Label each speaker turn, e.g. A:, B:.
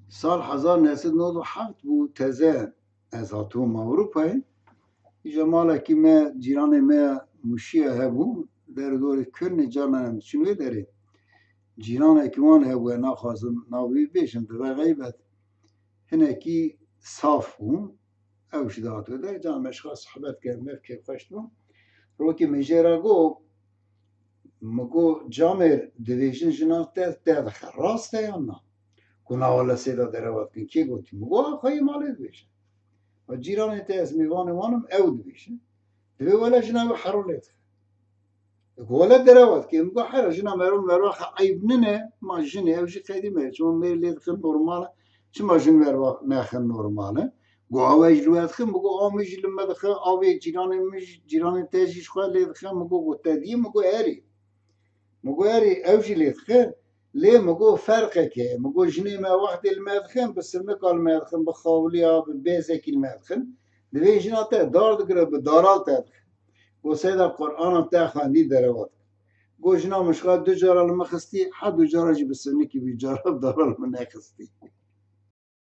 A: سال 1997 بود تازه از هاتوم اروپای اینجا مالکی ما جیران ما موشیه هبو در دور کرن جانم چنوی داره جیران اکوان هبو نخوازم ناوی بیشم در غیبت هنکی صاف بوم اوش داتو در جان مشخص صحبت کرد مفکر خوشتم رو که مجرا گو مگو جامر دویشن جنات ده راسته یا نه کنا والا سیدا دروات کن کی گوتی مگو آخوی مالی دویشن و جیران تا از میوان وانم او دویشن دوی ولا جناب حرولیت ولا دروات که مگو حرا جناب مرو عیب ننه ما جنه او جی قیدی میر چون میر لید خن نورماله چه ما جن مرو نخن نورماله گو آویج رویت خن مگو آمیج لما دخل آوی جیران تاجیش خواه لید خن مگو گوتا دی مگو هری مگو هری او جی لید خن ليه مگو فرقه که مگو جنی ما وقت المدخن بس نکال المدخن بخاولی ها ببیزه که المدخن دوی جناته دار دگره به دارال تدخن گو سیدا قرآن تا خاندی دروات گو جنا مشغال دو جارال مخستی حد دو جارا جی بسنی که بی جارال دارال من نخستی